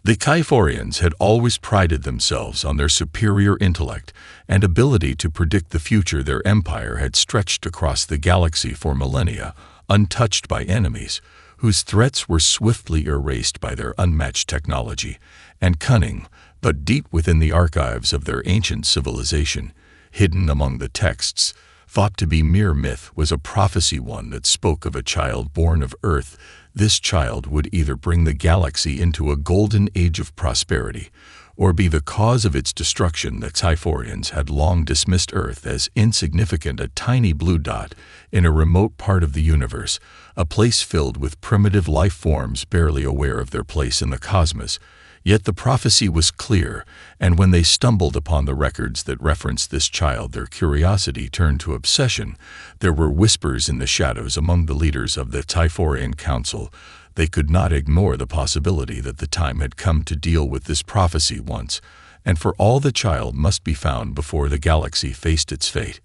The Kyphorians had always prided themselves on their superior intellect and ability to predict the future. Their empire had stretched across the galaxy for millennia, untouched by enemies, whose threats were swiftly erased by their unmatched technology and cunning. But deep within the archives of their ancient civilization, hidden among the texts, thought to be mere myth, was a prophecy, one that spoke of a child born of Earth. This child would either bring the galaxy into a golden age of prosperity, or be the cause of its destruction. The Kyphorians had long dismissed Earth as insignificant, a tiny blue dot in a remote part of the universe, a place filled with primitive life forms barely aware of their place in the cosmos. Yet the prophecy was clear, and when they stumbled upon the records that referenced this child, their curiosity turned to obsession. There were whispers in the shadows among the leaders of the Kyphorian Council. They could not ignore the possibility that the time had come to deal with this prophecy once and for all. The child must be found before the galaxy faced its fate.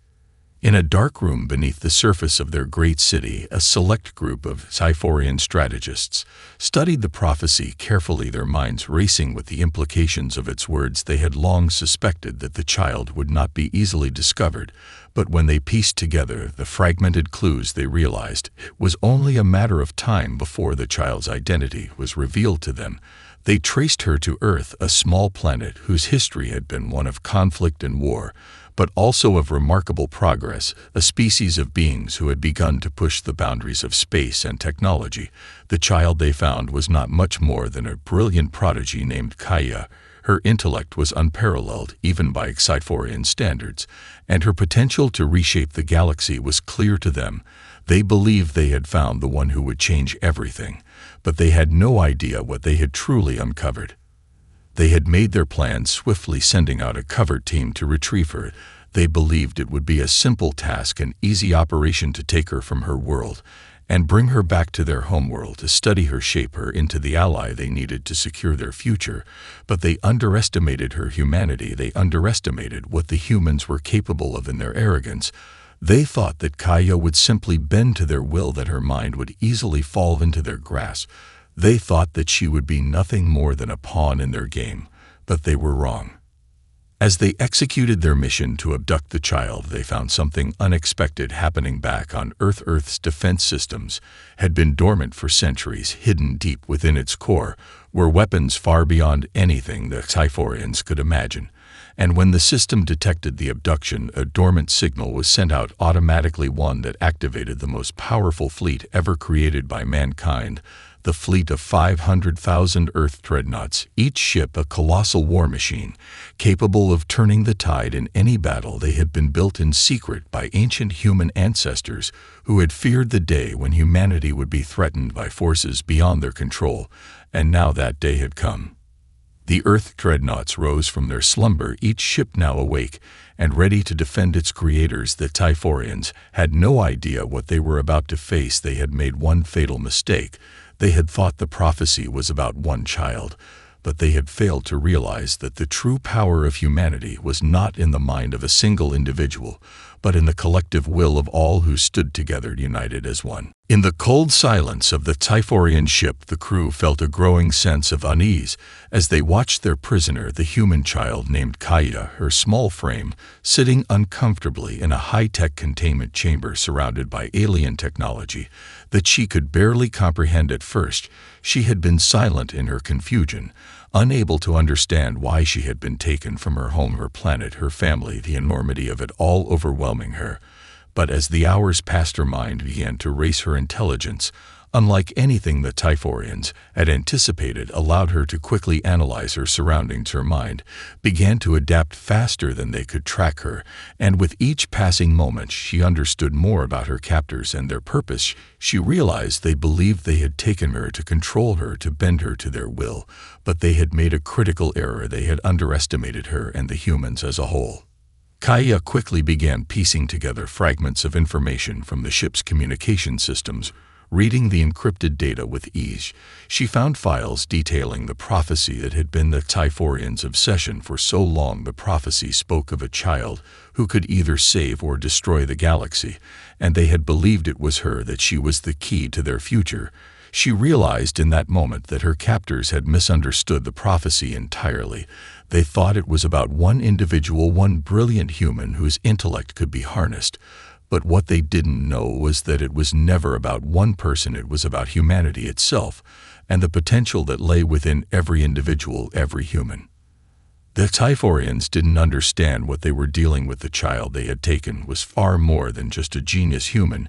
In a dark room beneath the surface of their great city, a select group of Kyphorian strategists studied the prophecy carefully, their minds racing with the implications of its words. They had long suspected that the child would not be easily discovered, but when they pieced together the fragmented clues, they realized it was only a matter of time before the child's identity was revealed to them. They traced her to Earth, a small planet whose history had been one of conflict and war, but also of remarkable progress, a species of beings who had begun to push the boundaries of space and technology. The child they found was not much more than a brilliant prodigy named Kaya. Her intellect was unparalleled, even by Kyphorian standards, and her potential to reshape the galaxy was clear to them. They believed they had found the one who would change everything, but they had no idea what they had truly uncovered. They had made their plans swiftly, sending out a covert team to retrieve her. They believed it would be a simple task, an easy operation to take her from her world and bring her back to their homeworld, to study her, shape her into the ally they needed to secure their future. But they underestimated her humanity. They underestimated what the humans were capable of in their arrogance. They thought that Kaya would simply bend to their will, that her mind would easily fall into their grasp. They thought that she would be nothing more than a pawn in their game, but they were wrong. As they executed their mission to abduct the child, they found something unexpected happening back on Earth. Earth's defense systems had been dormant for centuries. Hidden deep within its core were weapons far beyond anything the Kyphorians could imagine. And when the system detected the abduction, a dormant signal was sent out automatically, one that activated the most powerful fleet ever created by mankind. The fleet of 500,000 Earth Dreadnoughts, each ship a colossal war machine, capable of turning the tide in any battle. They had been built in secret by ancient human ancestors who had feared the day when humanity would be threatened by forces beyond their control, and now that day had come. The Earth Dreadnoughts rose from their slumber, each ship now awake and ready to defend its creators. The Kyphorians had no idea what they were about to face. They had made one fatal mistake. They had thought the prophecy was about one child, but they had failed to realize that the true power of humanity was not in the mind of a single individual, but in the collective will of all who stood together, united as one. In the cold silence of the Kyphorian ship, the crew felt a growing sense of unease as they watched their prisoner, the human child named Kaya, her small frame sitting uncomfortably in a high-tech containment chamber surrounded by alien technology that she could barely comprehend at first. She had been silent in her confusion, unable to understand why she had been taken from her home, her planet, her family, the enormity of it all overwhelming her. But as the hours passed, her mind began to race. Her intelligence, unlike anything the Kyphorians had anticipated, allowed her to quickly analyze her surroundings. Her mind began to adapt faster than they could track her, and with each passing moment she understood more about her captors and their purpose. She realized they believed they had taken her to control her, to bend her to their will, but they had made a critical error. They had underestimated her and the humans as a whole. Kaya quickly began piecing together fragments of information from the ship's communication systems. Reading the encrypted data with ease, she found files detailing the prophecy that had been the Kyphorians' obsession for so long. The prophecy spoke of a child who could either save or destroy the galaxy, and they had believed it was her, that she was the key to their future. She realized in that moment that her captors had misunderstood the prophecy entirely. They thought it was about one individual, one brilliant human whose intellect could be harnessed. But what they didn't know was that it was never about one person, it was about humanity itself, and the potential that lay within every individual, every human. The Typhorians didn't understand what they were dealing with. The child they had taken was far more than just a genius human.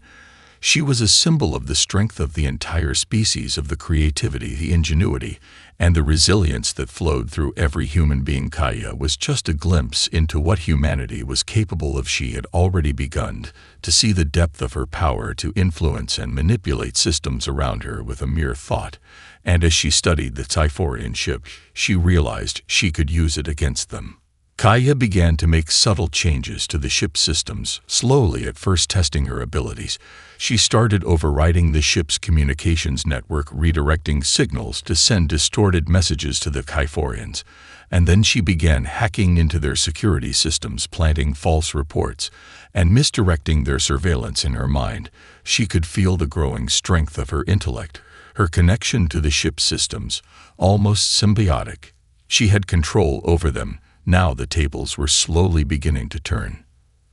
She was a symbol of the strength of the entire species, of the creativity, the ingenuity, and the resilience that flowed through every human being. Kaya was just a glimpse into what humanity was capable of. She had already begun to see the depth of her power to influence and manipulate systems around her with a mere thought. And as she studied the Typhorian ship, she realized she could use it against them. Kaya began to make subtle changes to the ship's systems, slowly at first testing her abilities. She started overriding the ship's communications network, redirecting signals to send distorted messages to the Typhorians. And then she began hacking into their security systems, planting false reports, and misdirecting their surveillance. In her mind, she could feel the growing strength of her intellect, her connection to the ship's systems, almost symbiotic. She had control over them. Now the tables were slowly beginning to turn.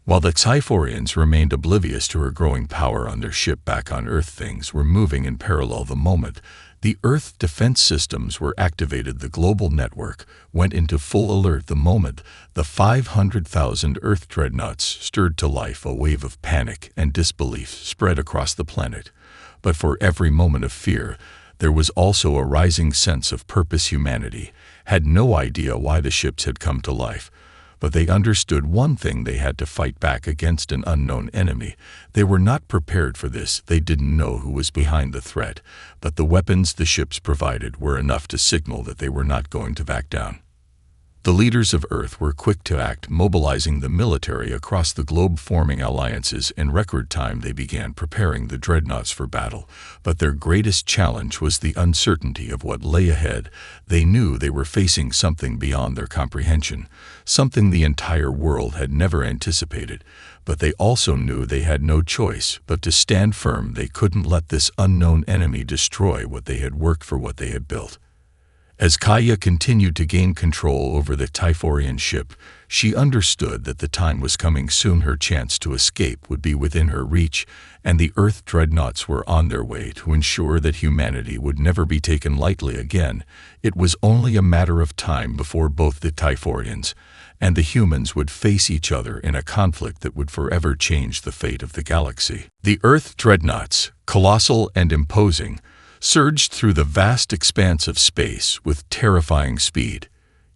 While the Typhorians remained oblivious to her growing power on their ship back on Earth, things were moving in parallel. The moment the Earth defense systems were activated, the global network went into full alert. The moment the 500,000 Earth dreadnoughts stirred to life, a wave of panic and disbelief spread across the planet. But for every moment of fear, there was also a rising sense of purpose. Humanity had no idea why the ships had come to life, but they understood one thing: they had to fight back against an unknown enemy. They were not prepared for this. They didn't know who was behind the threat, but the weapons the ships provided were enough to signal that they were not going to back down. The leaders of Earth were quick to act, mobilizing the military across the globe, forming alliances. In record time, they began preparing the dreadnoughts for battle. But their greatest challenge was the uncertainty of what lay ahead. They knew they were facing something beyond their comprehension, something the entire world had never anticipated. But they also knew they had no choice but to stand firm. They couldn't let this unknown enemy destroy what they had worked for, what they had built. As Kaya continued to gain control over the Typhorian ship, she understood that the time was coming soon. Her chance to escape would be within her reach, and the Earth dreadnoughts were on their way to ensure that humanity would never be taken lightly again. It was only a matter of time before both the Typhorians and the humans would face each other in a conflict that would forever change the fate of the galaxy. The Earth dreadnoughts, colossal and imposing, surged through the vast expanse of space with terrifying speed.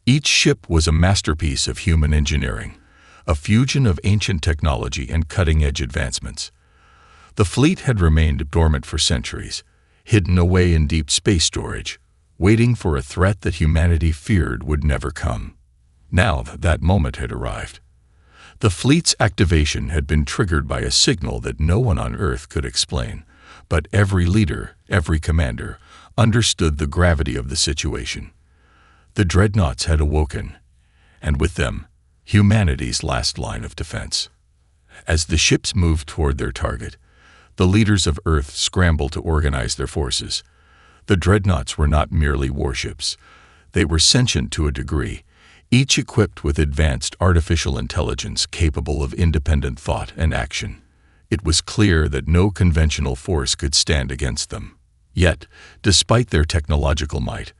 Each ship was a masterpiece of human engineering, a fusion of ancient technology and cutting-edge advancements. The fleet had remained dormant for centuries, hidden away in deep space storage, waiting for a threat that humanity feared would never come. Now that moment had arrived. The fleet's activation had been triggered by a signal that no one on Earth could explain. But every leader, every commander, understood the gravity of the situation. The dreadnoughts had awoken, and with them, humanity's last line of defense. As the ships moved toward their target, the leaders of Earth scrambled to organize their forces. The dreadnoughts were not merely warships. They were sentient to a degree, each equipped with advanced artificial intelligence capable of independent thought and action. It was clear that no conventional force could stand against them. Yet, despite their technological might,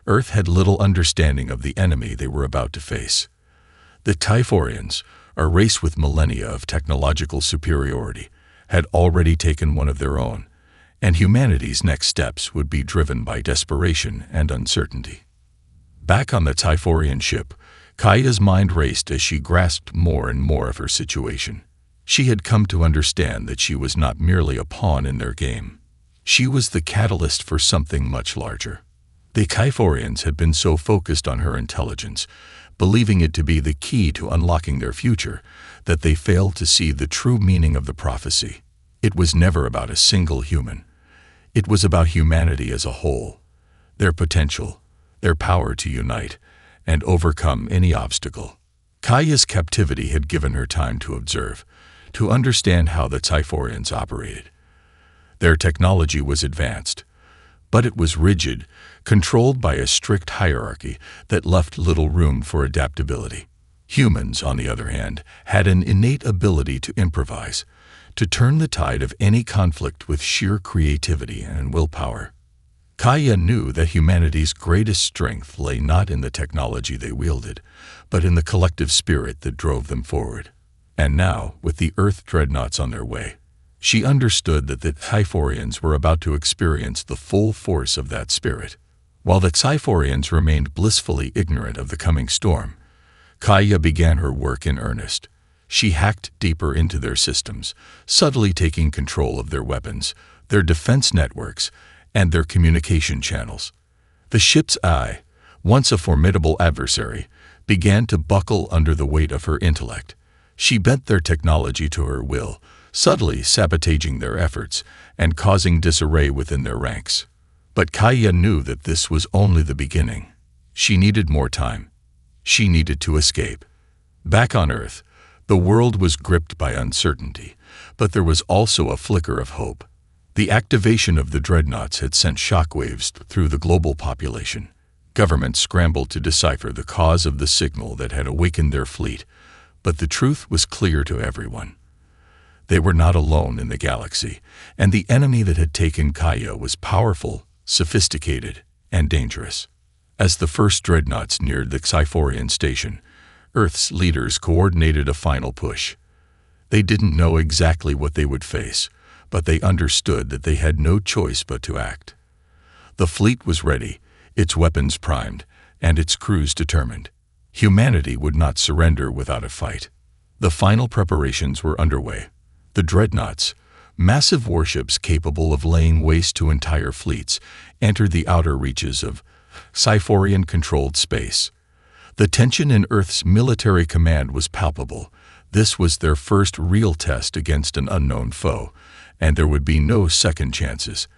Earth had little understanding of the enemy they were about to face. The Typhorians, a race with millennia of technological superiority, had already taken one of their own, and humanity's next steps would be driven by desperation and uncertainty. Back on the Typhorian ship, Kaya's mind raced as she grasped more and more of her situation. She had come to understand that she was not merely a pawn in their game. She was the catalyst for something much larger. The Typhorians had been so focused on her intelligence, believing it to be the key to unlocking their future, that they failed to see the true meaning of the prophecy. It was never about a single human. It was about humanity as a whole, their potential, their power to unite and overcome any obstacle. Kaya's captivity had given her time to observe, to understand how the Typhorians operated. Their technology was advanced, But it was rigid, controlled by a strict hierarchy that left little room for adaptability. Humans, on the other hand, had an innate ability to improvise, to turn the tide of any conflict with sheer creativity and willpower. Kaya knew that humanity's greatest strength lay not in the technology they wielded, but in the collective spirit that drove them forward. And now, with the Earth Dreadnoughts on their way, she understood that the Typhorians were about to experience the full force of that spirit. While the Typhorians remained blissfully ignorant of the coming storm, Kaya began her work in earnest. She hacked deeper into their systems, subtly taking control of their weapons, their defense networks, and their communication channels. The ship's eye, once a formidable adversary, began to buckle under the weight of her intellect. She bent their technology to her will, subtly sabotaging their efforts and causing disarray within their ranks. But Kaya knew that this was only the beginning. She needed more time. She needed to escape. Back on Earth, the world was gripped by uncertainty, but there was also a flicker of hope. The activation of the Dreadnoughts had sent shockwaves through the global population. Governments scrambled to decipher the cause of the signal that had awakened their fleet, but the truth was clear to everyone. They were not alone in the galaxy, and the enemy that had taken Kaya was powerful, sophisticated, and dangerous. As the first Dreadnoughts neared the Typhorian station, Earth's leaders coordinated a final push. They didn't know exactly what they would face, but they understood that they had no choice but to act. The fleet was ready, its weapons primed, and its crews determined. Humanity would not surrender without a fight. The final preparations were underway. The Dreadnoughts, massive warships capable of laying waste to entire fleets, entered the outer reaches of Typhorian-controlled space. The tension in Earth's military command was palpable. This was their first real test against an unknown foe, and there would be no second chances.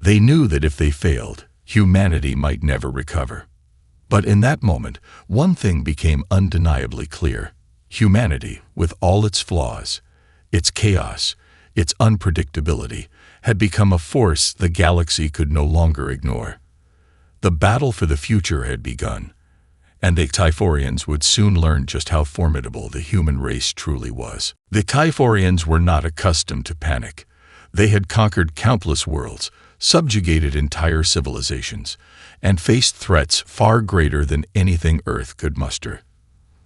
They knew that if they failed, humanity might never recover. But in that moment, one thing became undeniably clear. Humanity, with all its flaws, its chaos, its unpredictability, had become a force the galaxy could no longer ignore. The battle for the future had begun, and the Typhorians would soon learn just how formidable the human race truly was. The Typhorians were not accustomed to panic. They had conquered countless worlds, subjugated entire civilizations, and faced threats far greater than anything Earth could muster.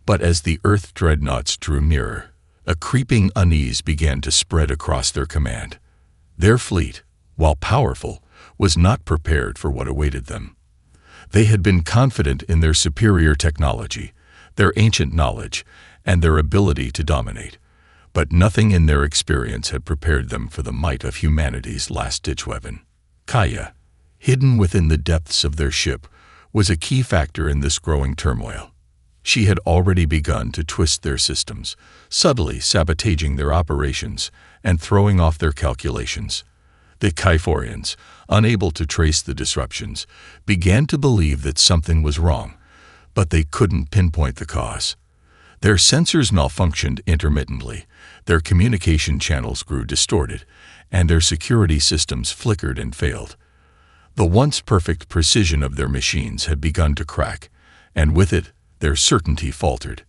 But as the Earth Dreadnoughts drew nearer, a creeping unease began to spread across their command. Their fleet, while powerful, was not prepared for what awaited them. They had been confident in their superior technology, their ancient knowledge, and their ability to dominate. But nothing in their experience had prepared them for the might of humanity's last-ditch weapon. Kaya, hidden within the depths of their ship, was a key factor in this growing turmoil. She had already begun to twist their systems, subtly sabotaging their operations and throwing off their calculations. The Typhorians, unable to trace the disruptions, began to believe that something was wrong, but they couldn't pinpoint the cause. Their sensors malfunctioned intermittently, their communication channels grew distorted, and their security systems flickered and failed. The once perfect precision of their machines had begun to crack, and with it, their certainty faltered.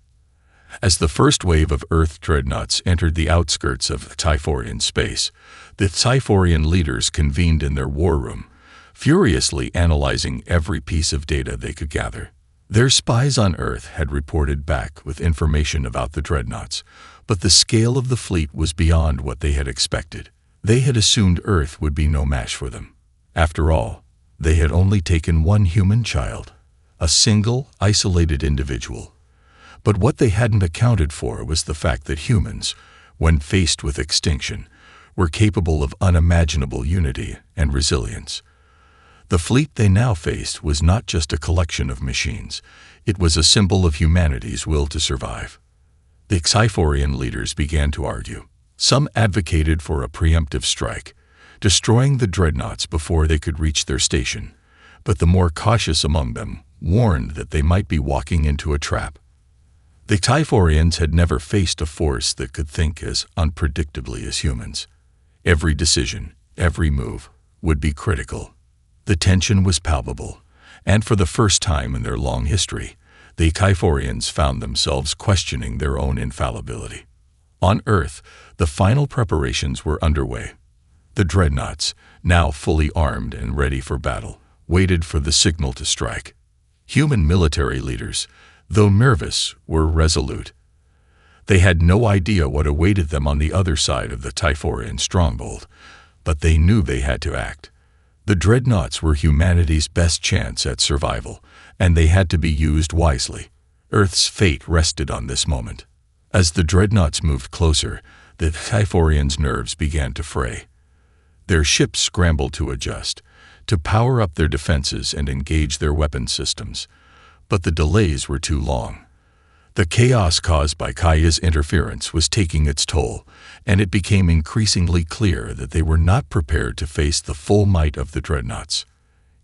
As the first wave of Earth Dreadnoughts entered the outskirts of Typhorian space, the Typhorian leaders convened in their war room, furiously analyzing every piece of data they could gather. Their spies on Earth had reported back with information about the Dreadnoughts, but the scale of the fleet was beyond what they had expected. They had assumed Earth would be no match for them. After all, they had only taken one human child, a single, isolated individual. But what they hadn't accounted for was the fact that humans, when faced with extinction, were capable of unimaginable unity and resilience. The fleet they now faced was not just a collection of machines, it was a symbol of humanity's will to survive. The Typhorian leaders began to argue. Some advocated for a preemptive strike, destroying the Dreadnoughts before they could reach their station, but the more cautious among them warned that they might be walking into a trap. The Typhorians had never faced a force that could think as unpredictably as humans. Every decision, every move, would be critical. The tension was palpable, and for the first time in their long history, the Kyphorians found themselves questioning their own infallibility. On Earth, the final preparations were underway. The Dreadnoughts, now fully armed and ready for battle, waited for the signal to strike. Human military leaders, though nervous, were resolute. They had no idea what awaited them on the other side of the Typhorian stronghold, but they knew they had to act. The Dreadnoughts were humanity's best chance at survival, and they had to be used wisely. Earth's fate rested on this moment. As the Dreadnoughts moved closer, the Typhorians' nerves began to fray. Their ships scrambled to adjust, to power up their defenses and engage their weapon systems. But the delays were too long. The chaos caused by Kaya's interference was taking its toll, and it became increasingly clear that they were not prepared to face the full might of the Dreadnoughts.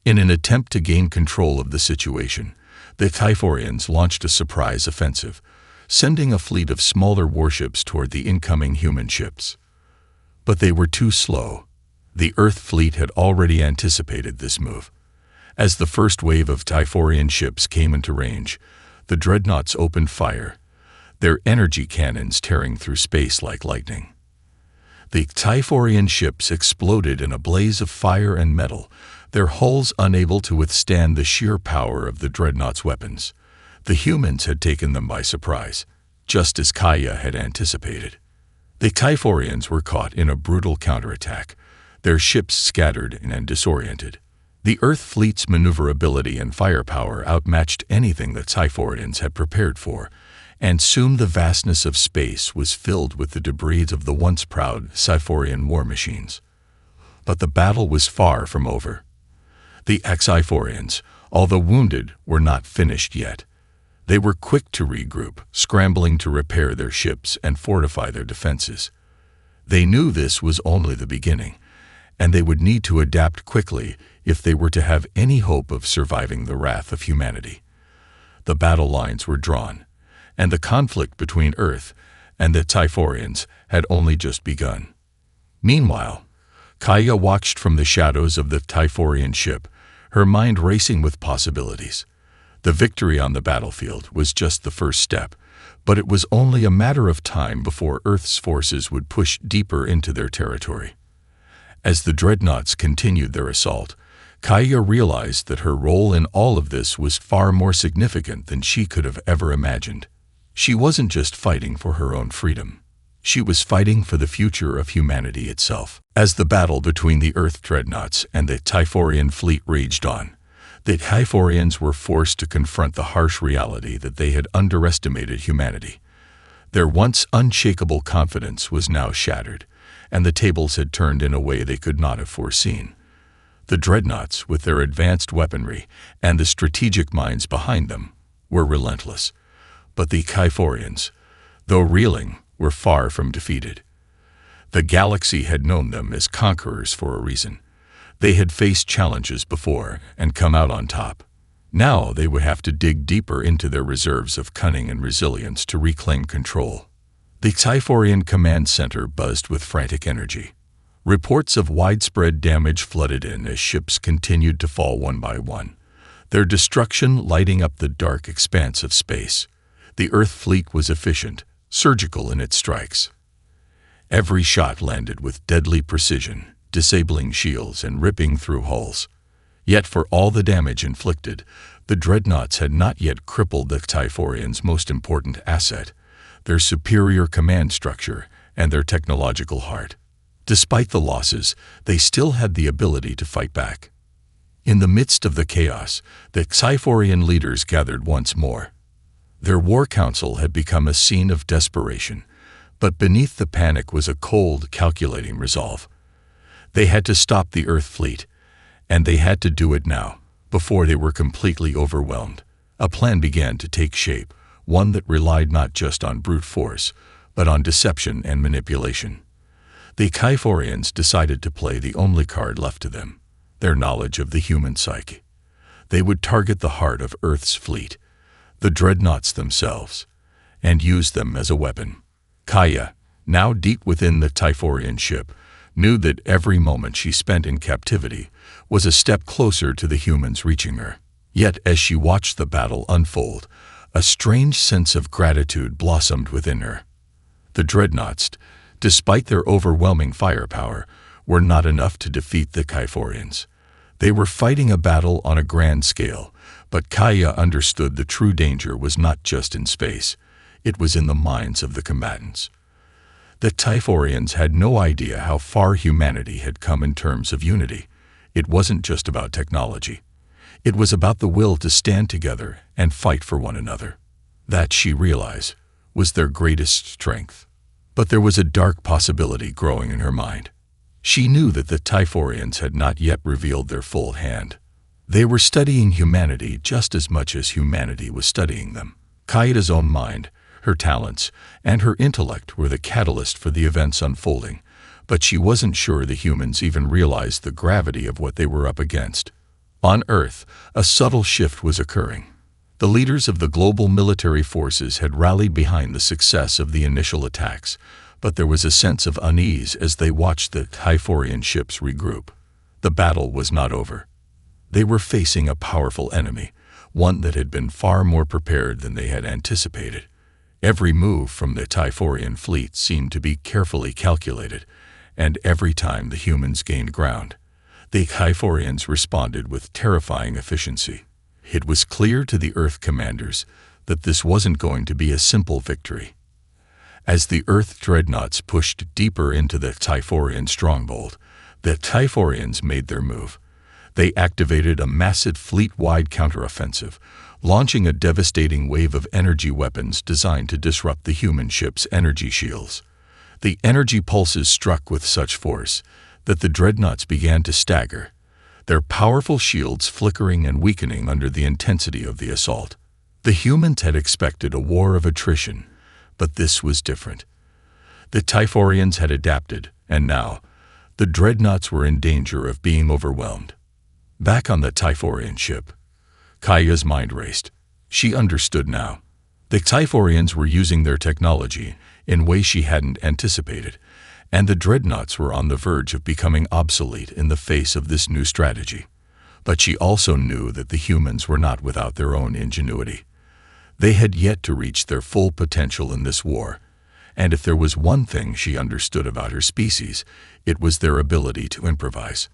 In an attempt to gain control of the situation, the Typhorians launched a surprise offensive, sending a fleet of smaller warships toward the incoming human ships. But they were too slow. The Earth fleet had already anticipated this move. As the first wave of Typhorian ships came into range, the Dreadnoughts opened fire, their energy cannons tearing through space like lightning. The Typhorian ships exploded in a blaze of fire and metal, their hulls unable to withstand the sheer power of the Dreadnoughts' weapons. The humans had taken them by surprise, just as Kaya had anticipated. The Typhorians were caught in a brutal counterattack, their ships scattered and disoriented. The Earth fleet's maneuverability and firepower outmatched anything the Typhorians had prepared for, and soon the vastness of space was filled with the debris of the once proud Typhorian war machines. But the battle was far from over. The Typhorians, although wounded, were not finished yet. They were quick to regroup, scrambling to repair their ships and fortify their defenses. They knew this was only the beginning, and they would need to adapt quickly if they were to have any hope of surviving the wrath of humanity. The battle lines were drawn, and the conflict between Earth and the Typhorians had only just begun. Meanwhile, Kaya watched from the shadows of the Typhorian ship, her mind racing with possibilities. The victory on the battlefield was just the first step, but it was only a matter of time before Earth's forces would push deeper into their territory. As the Dreadnoughts continued their assault, Kaya realized that her role in all of this was far more significant than she could have ever imagined. She wasn't just fighting for her own freedom. She was fighting for the future of humanity itself. As the battle between the Earth Dreadnoughts and the Typhorian fleet raged on, the Typhorians were forced to confront the harsh reality that they had underestimated humanity. Their once unshakable confidence was now shattered, and the tables had turned in a way they could not have foreseen. The Dreadnoughts, with their advanced weaponry and the strategic minds behind them, were relentless. But the Typhorians, though reeling, were far from defeated. The galaxy had known them as conquerors for a reason. They had faced challenges before and come out on top. Now they would have to dig deeper into their reserves of cunning and resilience to reclaim control. The Typhorian command center buzzed with frantic energy. Reports of widespread damage flooded in as ships continued to fall one by one, their destruction lighting up the dark expanse of space. The Earth fleet was efficient, surgical in its strikes. Every shot landed with deadly precision, disabling shields and ripping through hulls. Yet for all the damage inflicted, the Dreadnoughts had not yet crippled the Typhorians' most important asset, their superior command structure and their technological heart. Despite the losses, they still had the ability to fight back. In the midst of the chaos, the Typhorian leaders gathered once more. Their war council had become a scene of desperation, but beneath the panic was a cold, calculating resolve. They had to stop the Earth fleet, and they had to do it now, before they were completely overwhelmed. A plan began to take shape, one that relied not just on brute force, but on deception and manipulation. The Typhorians decided to play the only card left to them, their knowledge of the human psyche. They would target the heart of Earth's fleet, the Dreadnoughts themselves, and use them as a weapon. Kaya, now deep within the Typhorian ship, knew that every moment she spent in captivity was a step closer to the humans reaching her. Yet as she watched the battle unfold, a strange sense of gratitude blossomed within her. The Dreadnoughts, despite their overwhelming firepower, were not enough to defeat the Kyphorians. They were fighting a battle on a grand scale, but Kaya understood the true danger was not just in space, it was in the minds of the combatants. The Typhorians had no idea how far humanity had come in terms of unity. It wasn't just about technology. It was about the will to stand together and fight for one another. That, she realized, was their greatest strength. But there was a dark possibility growing in her mind. She knew that the Typhorians had not yet revealed their full hand. They were studying humanity just as much as humanity was studying them. Kaya's own mind, her talents, and her intellect were the catalyst for the events unfolding, but she wasn't sure the humans even realized the gravity of what they were up against. On Earth, a subtle shift was occurring. The leaders of the global military forces had rallied behind the success of the initial attacks, but there was a sense of unease as they watched the Typhorian ships regroup. The battle was not over. They were facing a powerful enemy, one that had been far more prepared than they had anticipated. Every move from the Typhorian fleet seemed to be carefully calculated, and every time the humans gained ground, the Typhorians responded with terrifying efficiency. It was clear to the Earth commanders that this wasn't going to be a simple victory. As the Earth Dreadnoughts pushed deeper into the Typhorian stronghold, the Typhorians made their move. They activated a massive fleet-wide counteroffensive, launching a devastating wave of energy weapons designed to disrupt the human ship's energy shields. The energy pulses struck with such force that the Dreadnoughts began to stagger, their powerful shields flickering and weakening under the intensity of the assault. The humans had expected a war of attrition, but this was different. The Typhorians had adapted, and now, the Dreadnoughts were in danger of being overwhelmed. Back on the Typhorian ship, Kaya's mind raced. She understood now. The Typhorians were using their technology in ways she hadn't anticipated, and the Dreadnoughts were on the verge of becoming obsolete in the face of this new strategy. But she also knew that the humans were not without their own ingenuity. They had yet to reach their full potential in this war, and if there was one thing she understood about her species, it was their ability to improvise.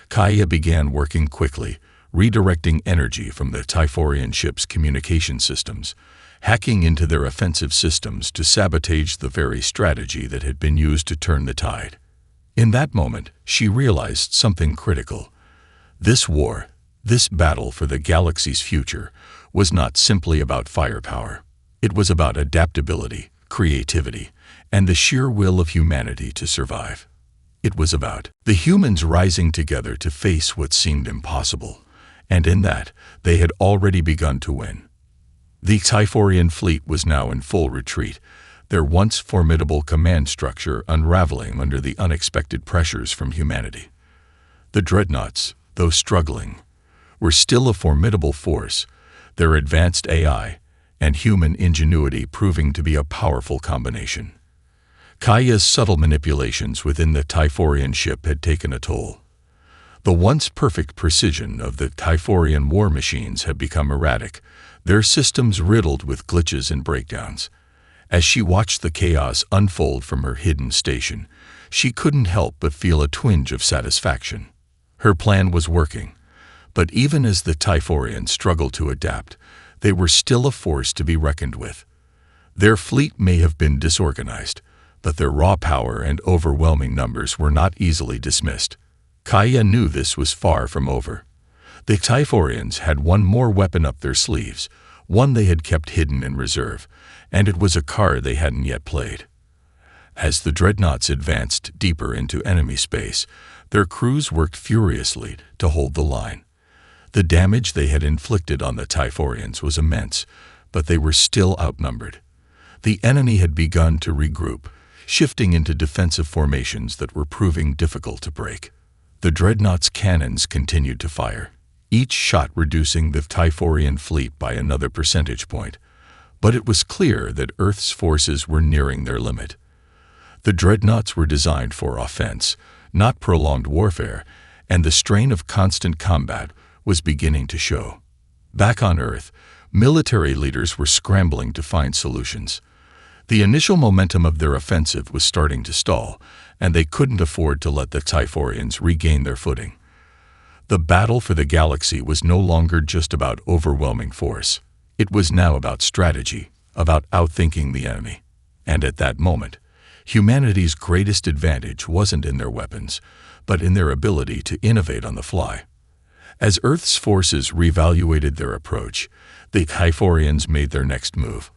Kaya began working quickly, redirecting energy from the Typhorian ship's communication systems, hacking into their offensive systems to sabotage the very strategy that had been used to turn the tide. In that moment, she realized something critical. This war, this battle for the galaxy's future, was not simply about firepower. It was about adaptability, creativity, and the sheer will of humanity to survive. It was about the humans rising together to face what seemed impossible, and in that, they had already begun to win. The Typhorian fleet was now in full retreat, their once formidable command structure unraveling under the unexpected pressures from humanity. The Dreadnoughts, though struggling, were still a formidable force, their advanced AI and human ingenuity proving to be a powerful combination. Kaya's subtle manipulations within the Typhorian ship had taken a toll. The once perfect precision of the Typhorian war machines had become erratic, their systems riddled with glitches and breakdowns. As she watched the chaos unfold from her hidden station, she couldn't help but feel a twinge of satisfaction. Her plan was working, but even as the Typhorians struggled to adapt, they were still a force to be reckoned with. Their fleet may have been disorganized, but their raw power and overwhelming numbers were not easily dismissed. Kaya knew this was far from over. The Typhorians had one more weapon up their sleeves, one they had kept hidden in reserve, and it was a card they hadn't yet played. As the Dreadnoughts advanced deeper into enemy space, their crews worked furiously to hold the line. The damage they had inflicted on the Typhorians was immense, but they were still outnumbered. The enemy had begun to regroup, shifting into defensive formations that were proving difficult to break. The Dreadnoughts' cannons continued to fire, each shot reducing the Typhorian fleet by another percentage point. But it was clear that Earth's forces were nearing their limit. The Dreadnoughts were designed for offense, not prolonged warfare, and the strain of constant combat was beginning to show. Back on Earth, military leaders were scrambling to find solutions. The initial momentum of their offensive was starting to stall, and they couldn't afford to let the Typhorians regain their footing. The battle for the galaxy was no longer just about overwhelming force. It was now about strategy, about outthinking the enemy. And at that moment, humanity's greatest advantage wasn't in their weapons, but in their ability to innovate on the fly. As Earth's forces reevaluated their approach, the Typhorians made their next move.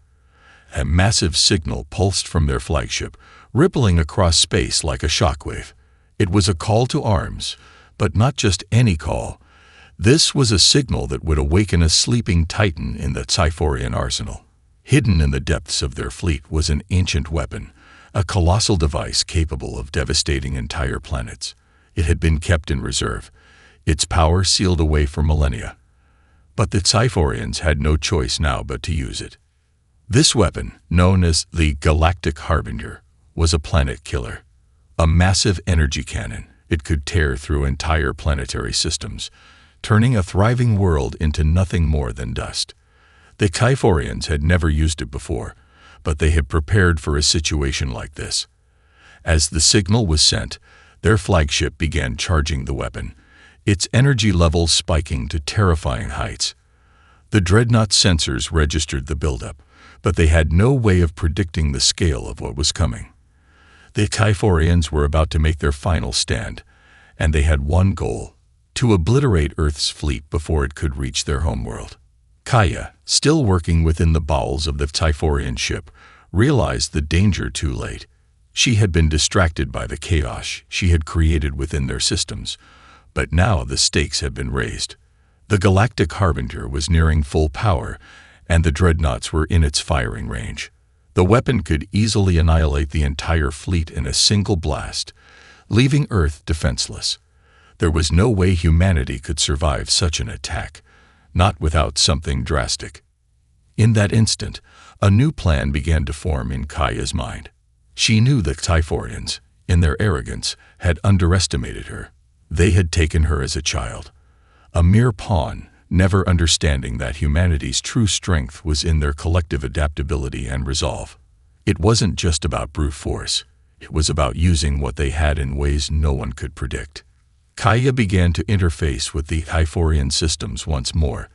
A massive signal pulsed from their flagship, rippling across space like a shockwave. It was a call to arms, but not just any call. This was a signal that would awaken a sleeping titan in the Typhorian arsenal. Hidden in the depths of their fleet was an ancient weapon, a colossal device capable of devastating entire planets. It had been kept in reserve, its power sealed away for millennia. But the Typhorians had no choice now but to use it. This weapon, known as the Galactic Harbinger, was a planet killer. A massive energy cannon, it could tear through entire planetary systems, turning a thriving world into nothing more than dust. The Typhorians had never used it before, but they had prepared for a situation like this. As the signal was sent, their flagship began charging the weapon, its energy levels spiking to terrifying heights. The Dreadnought sensors registered the buildup, but they had no way of predicting the scale of what was coming. The Typhorians were about to make their final stand, and they had one goal: to obliterate Earth's fleet before it could reach their homeworld. Kaya, still working within the bowels of the Typhorian ship, realized the danger too late. She had been distracted by the chaos she had created within their systems, but now the stakes had been raised. The Galactic Harbinger was nearing full power, and the Dreadnoughts were in its firing range. The weapon could easily annihilate the entire fleet in a single blast, leaving Earth defenseless. There was no way humanity could survive such an attack, not without something drastic. In that instant, a new plan began to form in Kaya's mind. She knew the Typhorians, in their arrogance, had underestimated her. They had taken her as a child, a mere pawn, never understanding that humanity's true strength was in their collective adaptability and resolve. It wasn't just about brute force. It was about using what they had in ways no one could predict. Kaya began to interface with the Typhorian systems once more,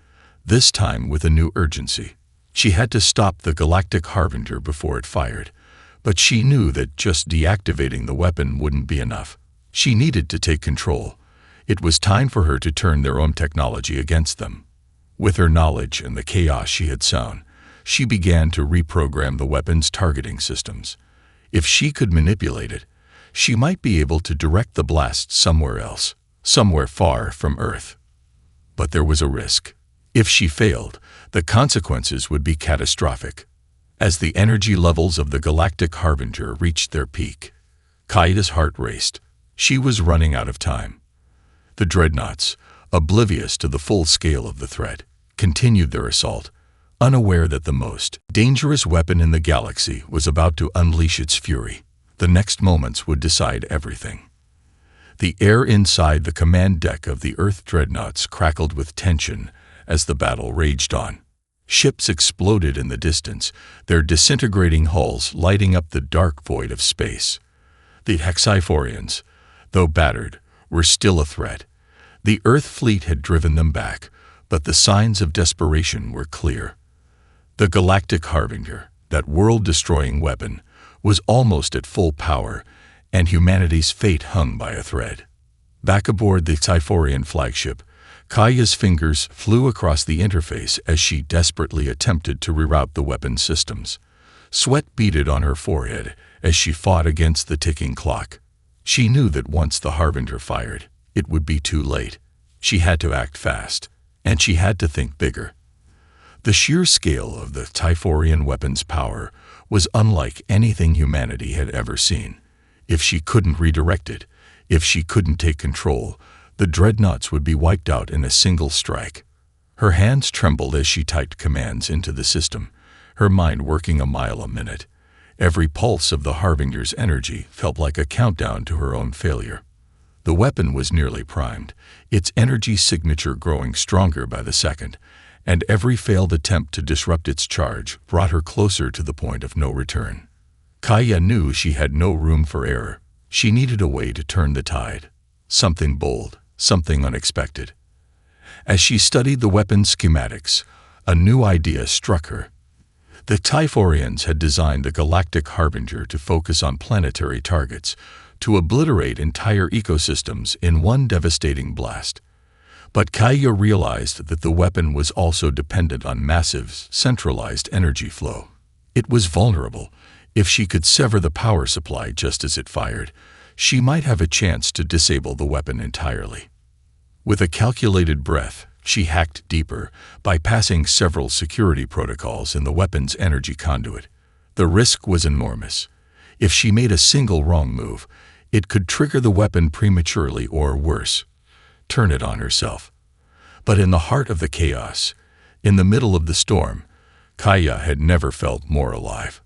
this time with a new urgency. She had to stop the Galactic Harbinger before it fired, but she knew that just deactivating the weapon wouldn't be enough. She needed to take control. It was time for her to turn their own technology against them. With her knowledge and the chaos she had sown, she began to reprogram the weapon's targeting systems. If she could manipulate it, she might be able to direct the blast somewhere else, somewhere far from Earth. But there was a risk. If she failed, the consequences would be catastrophic. As the energy levels of the Galactic Harbinger reached their peak, Kaya's heart raced. She was running out of time. The Dreadnoughts, oblivious to the full scale of the threat, continued their assault, unaware that the most dangerous weapon in the galaxy was about to unleash its fury. The next moments would decide everything. The air inside the command deck of the Earth Dreadnoughts crackled with tension as the battle raged on. Ships exploded in the distance, their disintegrating hulls lighting up the dark void of space. The Typhorians, though battered, were still a threat. The Earth fleet had driven them back, but the signs of desperation were clear. The Galactic Harbinger, that world-destroying weapon, was almost at full power, and humanity's fate hung by a thread. Back aboard the Typhorian flagship, Kaya's fingers flew across the interface as she desperately attempted to reroute the weapon's systems. Sweat beaded on her forehead as she fought against the ticking clock. She knew that once the Harbinger fired, it would be too late. She had to act fast, and she had to think bigger. The sheer scale of the Typhorian weapon's power was unlike anything humanity had ever seen. If she couldn't redirect it, if she couldn't take control, the Dreadnoughts would be wiped out in a single strike. Her hands trembled as she typed commands into the system, her mind working a mile a minute. Every pulse of the Harbinger's energy felt like a countdown to her own failure. The weapon was nearly primed, its energy signature growing stronger by the second, and every failed attempt to disrupt its charge brought her closer to the point of no return. Kaya knew she had no room for error. She needed a way to turn the tide. Something bold, something unexpected. As she studied the weapon's schematics, a new idea struck her. The Typhorians had designed the Galactic Harbinger to focus on planetary targets, to obliterate entire ecosystems in one devastating blast. But Kaya realized that the weapon was also dependent on massive, centralized energy flow. It was vulnerable. If she could sever the power supply just as it fired, she might have a chance to disable the weapon entirely. With a calculated breath, she hacked deeper, bypassing several security protocols in the weapon's energy conduit. The risk was enormous. If she made a single wrong move, it could trigger the weapon prematurely or, worse, turn it on herself. But in the heart of the chaos, in the middle of the storm, Kaya had never felt more alive.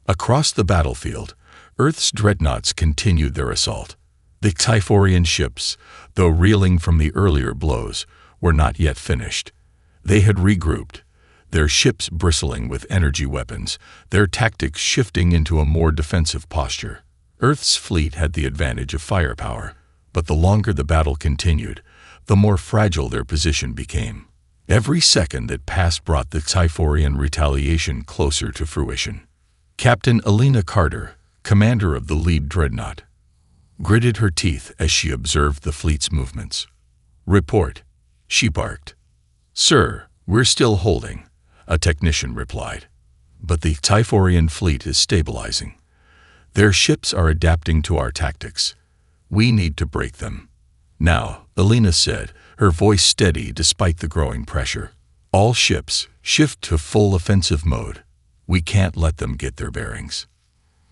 Across the battlefield, Earth's dreadnoughts continued their assault. The Typhorian ships, though reeling from the earlier blows, were not yet finished. They had regrouped, their ships bristling with energy weapons, their tactics shifting into a more defensive posture. Earth's fleet had the advantage of firepower, but the longer the battle continued, the more fragile their position became. Every second that passed brought the Typhorian retaliation closer to fruition. Captain Elena Carter, commander of the lead dreadnought, gritted her teeth as she observed the fleet's movements. "Report," she barked. "Sir, we're still holding," a technician replied. "But the Typhorian fleet is stabilizing. Their ships are adapting to our tactics. We need to break them." "Now," Elena said, her voice steady despite the growing pressure. "All ships, shift to full offensive mode. We can't let them get their bearings."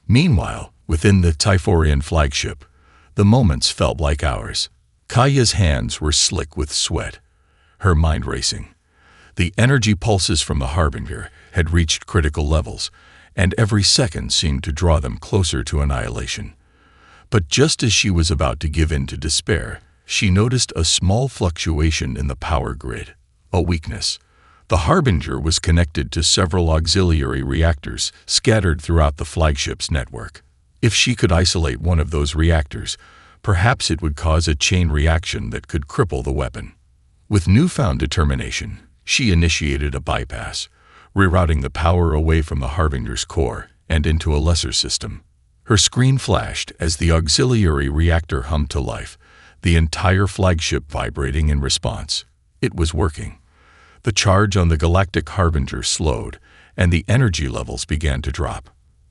Meanwhile, within the Typhorian flagship, the moments felt like hours. Kaya's hands were slick with sweat, her mind racing. The energy pulses from the Harbinger had reached critical levels, and every second seemed to draw them closer to annihilation. But just as she was about to give in to despair, she noticed a small fluctuation in the power grid, a weakness. The Harbinger was connected to several auxiliary reactors scattered throughout the flagship's network. If she could isolate one of those reactors, perhaps it would cause a chain reaction that could cripple the weapon. With newfound determination, she initiated a bypass, rerouting the power away from the Harbinger's core and into a lesser system. Her screen flashed as the auxiliary reactor hummed to life, the entire flagship vibrating in response. It was working. The charge on the Galactic Harbinger slowed, and the energy levels began to drop.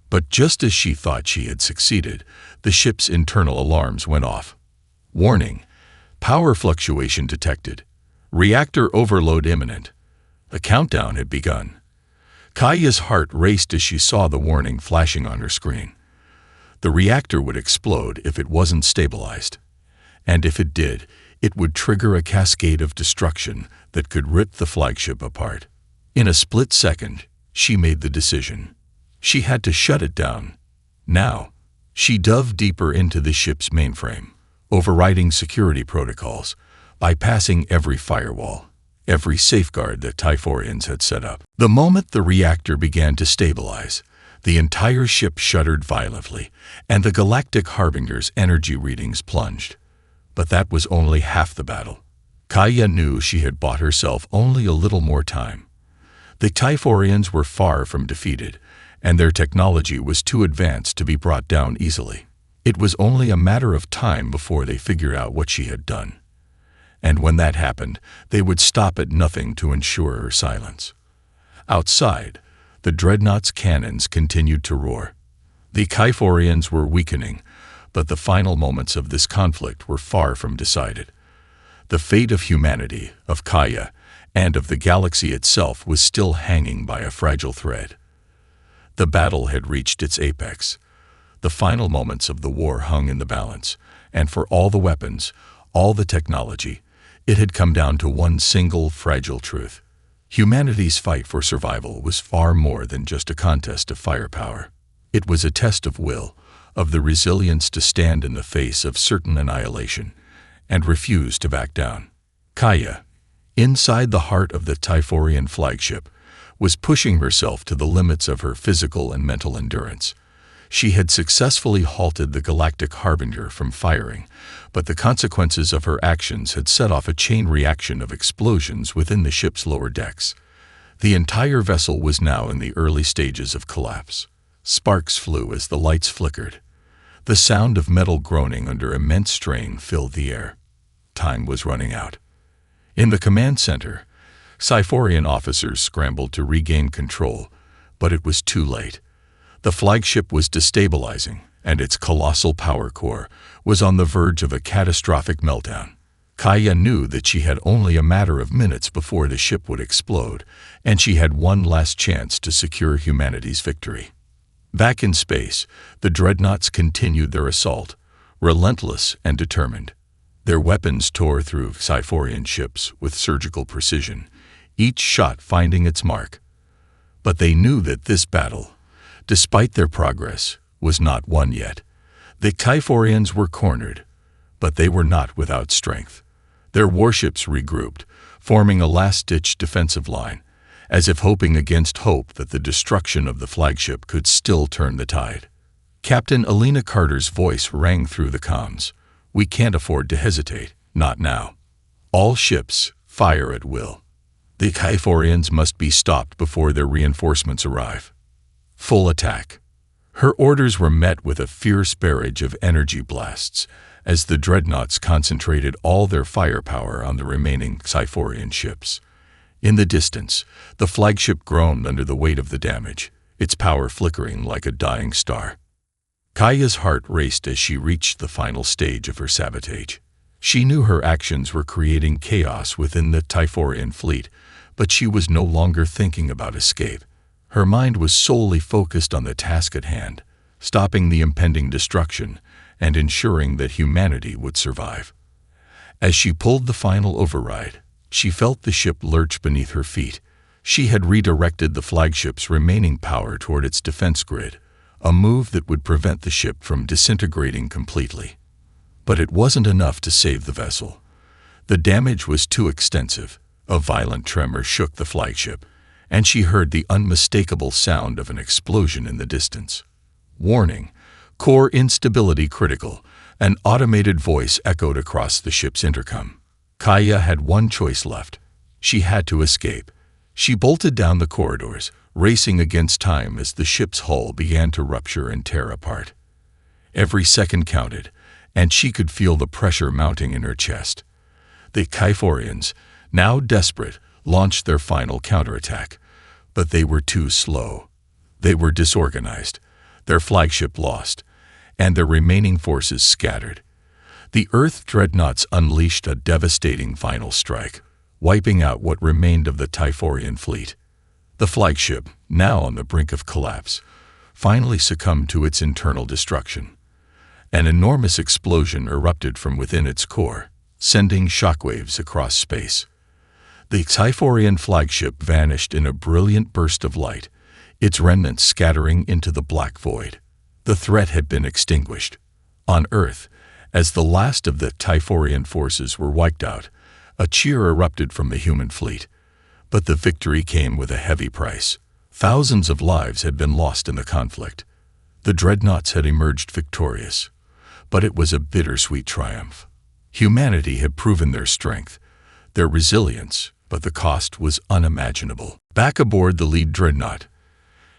But just as she thought she had succeeded, the ship's internal alarms went off. "Warning! Power fluctuation detected. Reactor overload imminent." The countdown had begun. Kaya's heart raced as she saw the warning flashing on her screen. The reactor would explode if it wasn't stabilized. And if it did, it would trigger a cascade of destruction that could rip the flagship apart. In a split second, she made the decision. She had to shut it down. Now, she dove deeper into the ship's mainframe, overriding security protocols, bypassing every firewall, every safeguard that Typhorians had set up. The moment the reactor began to stabilize, the entire ship shuddered violently, and the Galactic Harbinger's energy readings plunged. But that was only half the battle. Kaya knew she had bought herself only a little more time. The Typhorians were far from defeated, and their technology was too advanced to be brought down easily. It was only a matter of time before they figured out what she had done. And when that happened, they would stop at nothing to ensure her silence. Outside, the Dreadnoughts' cannons continued to roar. The Typhorians were weakening, but the final moments of this conflict were far from decided. The fate of humanity, of Kaya, and of the galaxy itself was still hanging by a fragile thread. The battle had reached its apex. The final moments of the war hung in the balance, and for all the weapons, all the technology, it had come down to one single fragile truth. Humanity's fight for survival was far more than just a contest of firepower. It was a test of will, of the resilience to stand in the face of certain annihilation, and refuse to back down. Kaya, inside the heart of the Typhorian flagship, was pushing herself to the limits of her physical and mental endurance. She had successfully halted the Galactic Harbinger from firing, but the consequences of her actions had set off a chain reaction of explosions within the ship's lower decks. The entire vessel was now in the early stages of collapse. Sparks flew as the lights flickered. The sound of metal groaning under immense strain filled the air. Time was running out. In the command center, Sci-Fian officers scrambled to regain control, but it was too late. The flagship was destabilizing, and its colossal power core was on the verge of a catastrophic meltdown. Kaya knew that she had only a matter of minutes before the ship would explode, and she had one last chance to secure humanity's victory. Back in space, the Dreadnoughts continued their assault, relentless and determined. Their weapons tore through Sci-Fian ships with surgical precision, each shot finding its mark. But they knew that this battle, despite their progress, was not won yet. The Sci-Fians were cornered, but they were not without strength. Their warships regrouped, forming a last-ditch defensive line, as if hoping against hope that the destruction of the flagship could still turn the tide. Captain Alina Carter's voice rang through the comms. "We can't afford to hesitate, not now. All ships, fire at will. The Sci-Fians must be stopped before their reinforcements arrive. Full attack." Her orders were met with a fierce barrage of energy blasts, as the Dreadnoughts concentrated all their firepower on the remaining Sci-Fian ships. In the distance, the flagship groaned under the weight of the damage, its power flickering like a dying star. Kaya's heart raced as she reached the final stage of her sabotage. She knew her actions were creating chaos within the Typhorian fleet, but she was no longer thinking about escape. Her mind was solely focused on the task at hand, stopping the impending destruction and ensuring that humanity would survive. As she pulled the final override, she felt the ship lurch beneath her feet. She had redirected the flagship's remaining power toward its defense grid, a move that would prevent the ship from disintegrating completely. But it wasn't enough to save the vessel. The damage was too extensive. A violent tremor shook the flagship, and she heard the unmistakable sound of an explosion in the distance. "Warning! Core instability critical," an automated voice echoed across the ship's intercom. Kaya had one choice left. She had to escape. She bolted down the corridors, racing against time as the ship's hull began to rupture and tear apart. Every second counted, and she could feel the pressure mounting in her chest. The Sci-Fians, now desperate, launched their final counterattack, but they were too slow. They were disorganized, their flagship lost, and their remaining forces scattered. The Earth Dreadnoughts unleashed a devastating final strike, wiping out what remained of the Typhorian fleet. The flagship, now on the brink of collapse, finally succumbed to its internal destruction. An enormous explosion erupted from within its core, sending shockwaves across space. The Sci-Fian flagship vanished in a brilliant burst of light, its remnants scattering into the black void. The threat had been extinguished. On Earth, as the last of the Typhorian forces were wiped out, a cheer erupted from the human fleet. But the victory came with a heavy price. Thousands of lives had been lost in the conflict. The Dreadnoughts had emerged victorious, but it was a bittersweet triumph. Humanity had proven their strength, their resilience, but the cost was unimaginable. Back aboard the lead Dreadnought,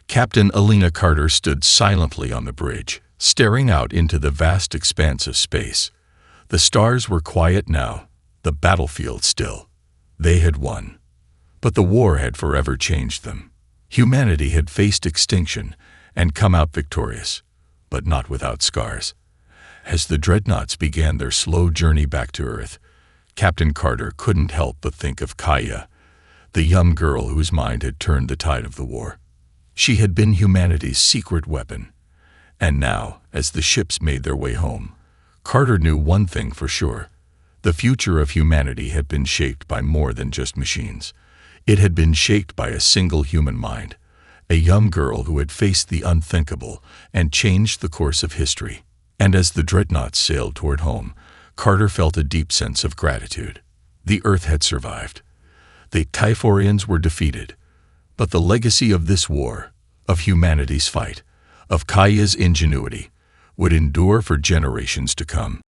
Captain Alina Carter stood silently on the bridge, staring out into the vast expanse of space. The stars were quiet now, the battlefield still. They had won. But the war had forever changed them. Humanity had faced extinction and come out victorious, but not without scars. As the Dreadnoughts began their slow journey back to Earth, Captain Carter couldn't help but think of Kaya, the young girl whose mind had turned the tide of the war. She had been humanity's secret weapon. And now, as the ships made their way home, Carter knew one thing for sure. The future of humanity had been shaped by more than just machines. It had been shaped by a single human mind, a young girl who had faced the unthinkable and changed the course of history. And as the Dreadnoughts sailed toward home, Carter felt a deep sense of gratitude. The Earth had survived. The Typhorians were defeated. But the legacy of this war, of humanity's fight, of Kaya's ingenuity, would endure for generations to come.